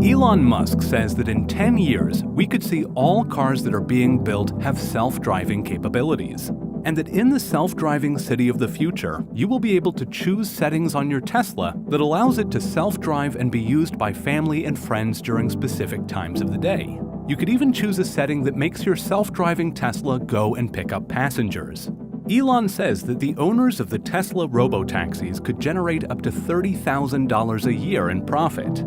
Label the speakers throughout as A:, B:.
A: Elon Musk says that in 10 years, we could see all cars that are being built have self-driving capabilities, and that in the self-driving city of the future, you will be able to choose settings on your Tesla that allows it to self-drive and be used by family and friends during specific times of the day. You could even choose a setting that makes your self-driving Tesla go and pick up passengers. Elon says that the owners of the Tesla Robotaxis could generate up to $30,000 a year in profit.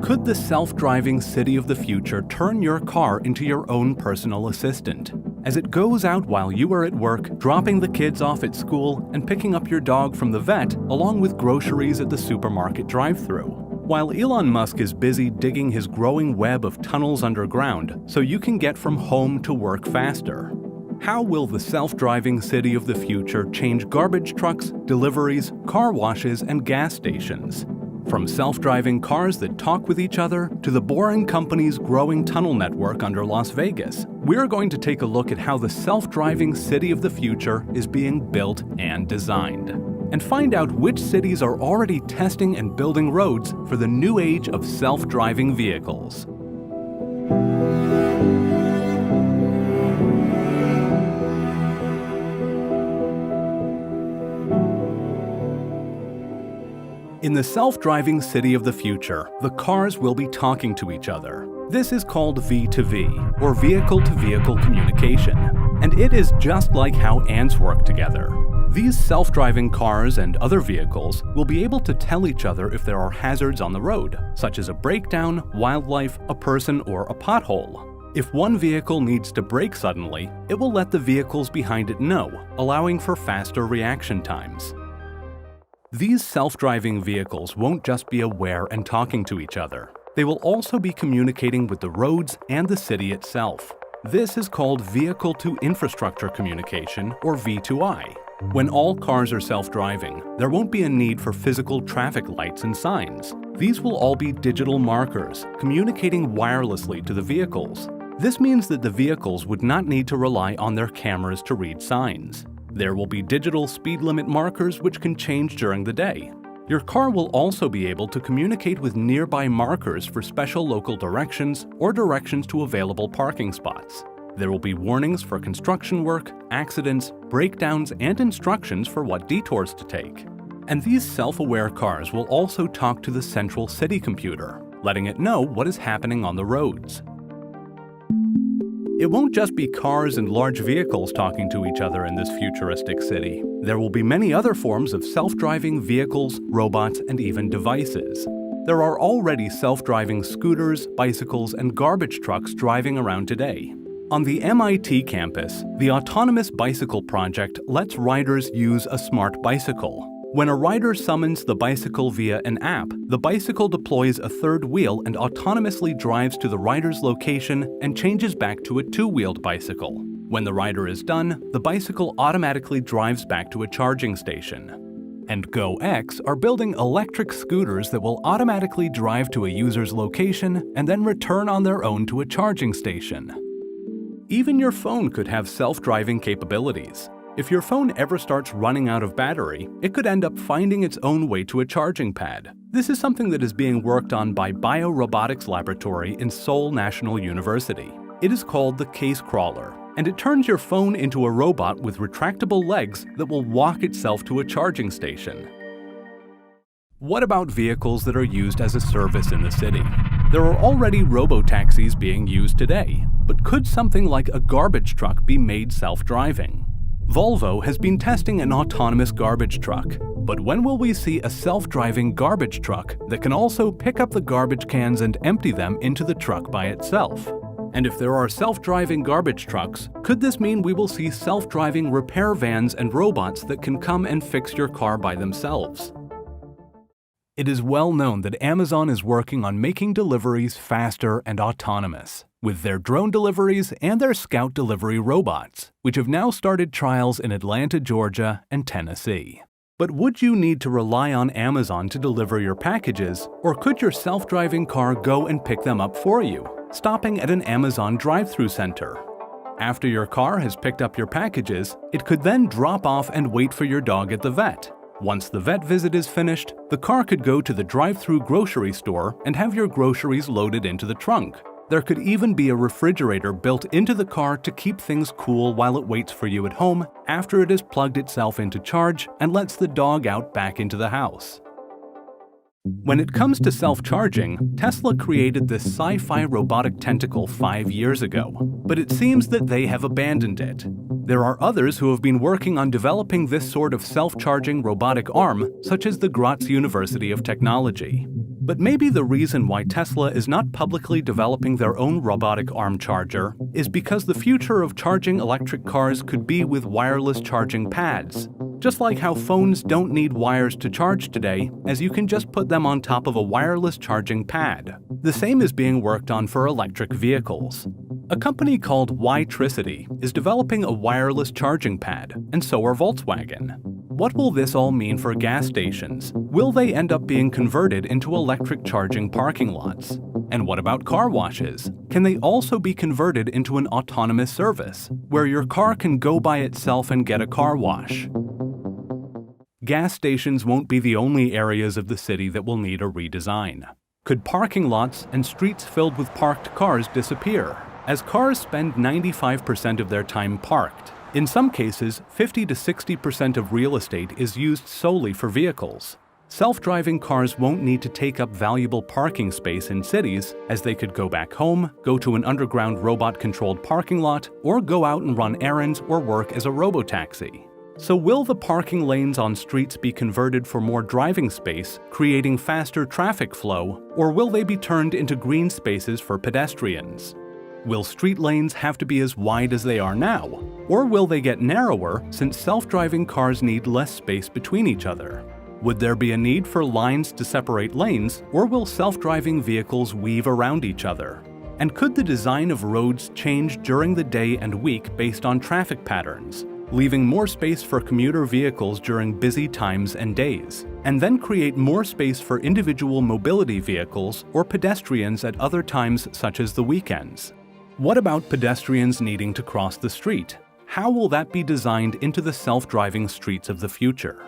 A: Could the self-driving city of the future turn your car into your own personal assistant, as it goes out while you are at work, dropping the kids off at school and picking up your dog from the vet, along with groceries at the supermarket drive-thru? While Elon Musk is busy digging his growing web of tunnels underground so you can get from home to work faster. How will the self-driving city of the future change garbage trucks, deliveries, car washes, and gas stations? From self-driving cars that talk with each other to the Boring Company's growing tunnel network under Las Vegas, we're going to take a look at how the self-driving city of the future is being built and designed, and find out which cities are already testing and building roads for the new age of self-driving vehicles. In the self-driving city of the future, the cars will be talking to each other. This is called V2V, or vehicle-to-vehicle communication, and it is just like how ants work together. These self-driving cars and other vehicles will be able to tell each other if there are hazards on the road, such as a breakdown, wildlife, a person, or a pothole. If one vehicle needs to brake suddenly, it will let the vehicles behind it know, allowing for faster reaction times. These self-driving vehicles won't just be aware and talking to each other. They will also be communicating with the roads and the city itself. This is called vehicle-to-infrastructure communication, or V2I. When all cars are self-driving, there won't be a need for physical traffic lights and signs. These will all be digital markers, communicating wirelessly to the vehicles. This means that the vehicles would not need to rely on their cameras to read signs. There will be digital speed limit markers which can change during the day. Your car will also be able to communicate with nearby markers for special local directions or directions to available parking spots. There will be warnings for construction work, accidents, breakdowns, and instructions for what detours to take. And these self-aware cars will also talk to the central city computer, letting it know what is happening on the roads. It won't just be cars and large vehicles talking to each other in this futuristic city. There will be many other forms of self-driving vehicles, robots, and even devices. There are already self-driving scooters, bicycles, and garbage trucks driving around today. On the MIT campus, the Autonomous Bicycle Project lets riders use a smart bicycle. When a rider summons the bicycle via an app, the bicycle deploys a third wheel and autonomously drives to the rider's location and changes back to a two-wheeled bicycle. When the rider is done, the bicycle automatically drives back to a charging station. And GoX are building electric scooters that will automatically drive to a user's location and then return on their own to a charging station. Even your phone could have self-driving capabilities. If your phone ever starts running out of battery, it could end up finding its own way to a charging pad. This is something that is being worked on by Biorobotics Laboratory in Seoul National University. It is called the Case Crawler, and it turns your phone into a robot with retractable legs that will walk itself to a charging station. What about vehicles that are used as a service in the city? There are already robotaxis being used today, but could something like a garbage truck be made self-driving? Volvo has been testing an autonomous garbage truck, but when will we see a self-driving garbage truck that can also pick up the garbage cans and empty them into the truck by itself? And if there are self-driving garbage trucks, could this mean we will see self-driving repair vans and robots that can come and fix your car by themselves? It is well known that Amazon is working on making deliveries faster and autonomous, with their drone deliveries and their Scout delivery robots, which have now started trials in Atlanta, Georgia, and Tennessee. But would you need to rely on Amazon to deliver your packages, or could your self-driving car go and pick them up for you, stopping at an Amazon drive-thru center? After your car has picked up your packages, it could then drop off and wait for your dog at the vet. Once the vet visit is finished, the car could go to the drive-through grocery store and have your groceries loaded into the trunk. There could even be a refrigerator built into the car to keep things cool while it waits for you at home after it has plugged itself into charge and lets the dog out back into the house. When it comes to self-charging, Tesla created this sci-fi robotic tentacle 5 years ago, but it seems that they have abandoned it. There are others who have been working on developing this sort of self-charging robotic arm, such as the Graz University of Technology. But maybe the reason why Tesla is not publicly developing their own robotic arm charger is because the future of charging electric cars could be with wireless charging pads. Just like how phones don't need wires to charge today, as you can just put them on top of a wireless charging pad. The same is being worked on for electric vehicles. A company called Ytricity is developing a wireless charging pad, and so are Volkswagen. What will this all mean for gas stations? Will they end up being converted into electric charging parking lots? And what about car washes? Can they also be converted into an autonomous service, where your car can go by itself and get a car wash? Gas stations won't be the only areas of the city that will need a redesign. Could parking lots and streets filled with parked cars disappear, as cars spend 95% of their time parked? In some cases, 50 to 60% of real estate is used solely for vehicles. Self-driving cars won't need to take up valuable parking space in cities, as they could go back home, go to an underground robot-controlled parking lot, or go out and run errands or work as a robotaxi. So will the parking lanes on streets be converted for more driving space, creating faster traffic flow, or will they be turned into green spaces for pedestrians? Will street lanes have to be as wide as they are now, or will they get narrower since self-driving cars need less space between each other? Would there be a need for lines to separate lanes, or will self-driving vehicles weave around each other? And could the design of roads change during the day and week based on traffic patterns, leaving more space for commuter vehicles during busy times and days, and then create more space for individual mobility vehicles or pedestrians at other times such as the weekends? What about pedestrians needing to cross the street? How will that be designed into the self-driving streets of the future?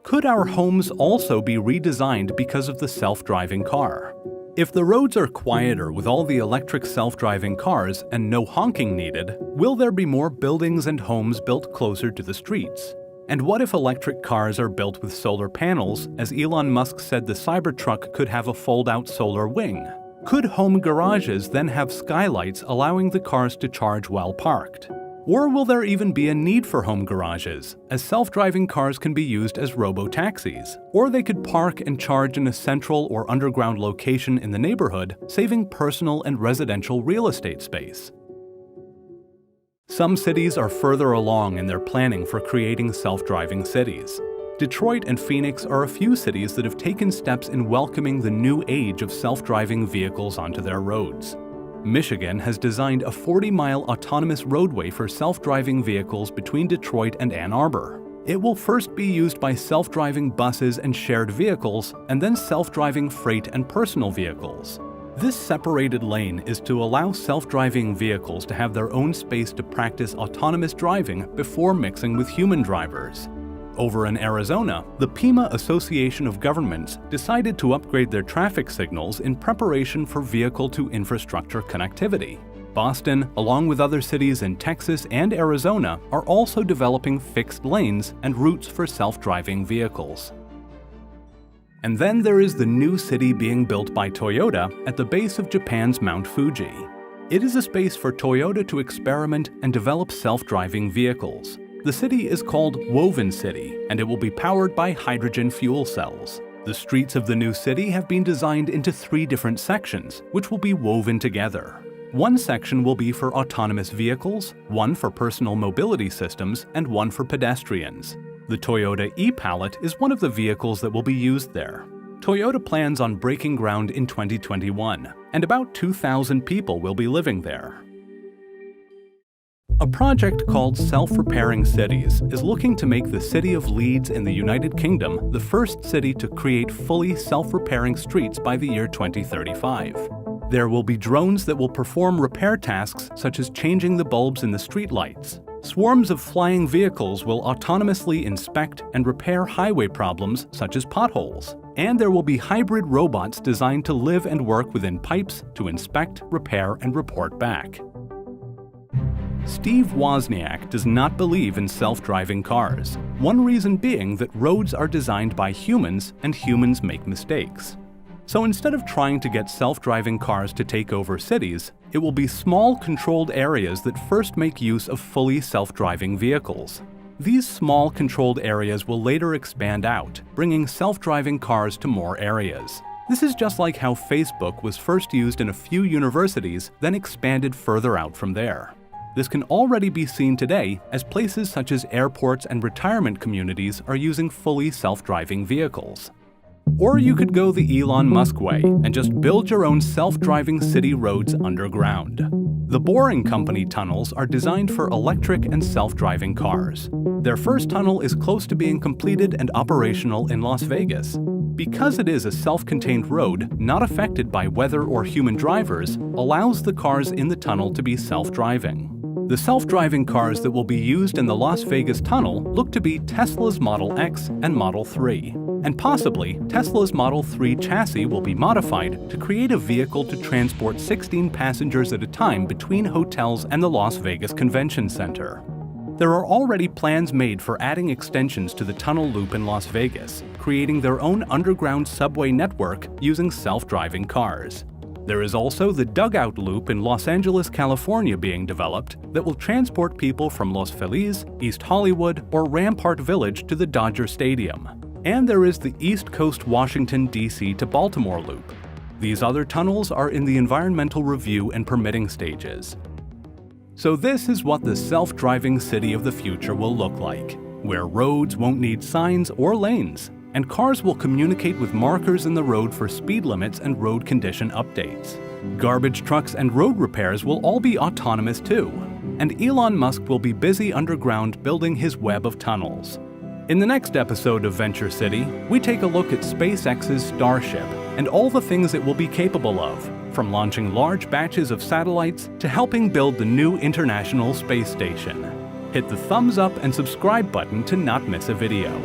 A: Could our homes also be redesigned because of the self-driving car? If the roads are quieter with all the electric self-driving cars and no honking needed, will there be more buildings and homes built closer to the streets? And what if electric cars are built with solar panels, as Elon Musk said the Cybertruck could have a fold-out solar wing? Could home garages then have skylights allowing the cars to charge while parked? Or will there even be a need for home garages, as self-driving cars can be used as robotaxis, or they could park and charge in a central or underground location in the neighborhood, saving personal and residential real estate space? Some cities are further along in their planning for creating self-driving cities. Detroit and Phoenix are a few cities that have taken steps in welcoming the new age of self-driving vehicles onto their roads. Michigan has designed a 40-mile autonomous roadway for self-driving vehicles between Detroit and Ann Arbor. It will first be used by self-driving buses and shared vehicles, and then self-driving freight and personal vehicles. This separated lane is to allow self-driving vehicles to have their own space to practice autonomous driving before mixing with human drivers. Over in Arizona, the Pima Association of Governments decided to upgrade their traffic signals in preparation for vehicle-to-infrastructure connectivity. Boston, along with other cities in Texas and Arizona, are also developing fixed lanes and routes for self-driving vehicles. And then there is the new city being built by Toyota at the base of Japan's Mount Fuji. It is a space for Toyota to experiment and develop self-driving vehicles. The city is called Woven City, and it will be powered by hydrogen fuel cells. The streets of the new city have been designed into 3 different sections, which will be woven together. One section will be for autonomous vehicles, one for personal mobility systems, and one for pedestrians. The Toyota e-Palette is one of the vehicles that will be used there. Toyota plans on breaking ground in 2021, and about 2,000 people will be living there. A project called Self-Repairing Cities is looking to make the city of Leeds in the United Kingdom the first city to create fully self-repairing streets by the year 2035. There will be drones that will perform repair tasks such as changing the bulbs in the streetlights. Swarms of flying vehicles will autonomously inspect and repair highway problems such as potholes. And there will be hybrid robots designed to live and work within pipes to inspect, repair, and report back. Steve Wozniak does not believe in self-driving cars, one reason being that roads are designed by humans and humans make mistakes. So instead of trying to get self-driving cars to take over cities, it will be small controlled areas that first make use of fully self-driving vehicles. These small controlled areas will later expand out, bringing self-driving cars to more areas. This is just like how Facebook was first used in a few universities, then expanded further out from there. This can already be seen today as places such as airports and retirement communities are using fully self-driving vehicles. Or you could go the Elon Musk way and just build your own self-driving city roads underground. The Boring Company tunnels are designed for electric and self-driving cars. Their first tunnel is close to being completed and operational in Las Vegas. Because it is a self-contained road, not affected by weather or human drivers, allows the cars in the tunnel to be self-driving. The self-driving cars that will be used in the Las Vegas tunnel look to be Tesla's Model X and Model 3. And possibly, Tesla's Model 3 chassis will be modified to create a vehicle to transport 16 passengers at a time between hotels and the Las Vegas Convention Center. There are already plans made for adding extensions to the tunnel loop in Las Vegas, creating their own underground subway network using self-driving cars. There is also the Dugout Loop in Los Angeles, California being developed that will transport people from Los Feliz, East Hollywood, or Rampart Village to the Dodger Stadium. And there is the East Coast Washington, D.C. to Baltimore Loop. These other tunnels are in the environmental review and permitting stages. So this is what the self-driving city of the future will look like, where roads won't need signs or lanes, and cars will communicate with markers in the road for speed limits and road condition updates. Garbage trucks and road repairs will all be autonomous too, and Elon Musk will be busy underground building his web of tunnels. In the next episode of Venture City, we take a look at SpaceX's Starship and all the things it will be capable of, from launching large batches of satellites to helping build the new International Space Station. Hit the thumbs up and subscribe button to not miss a video.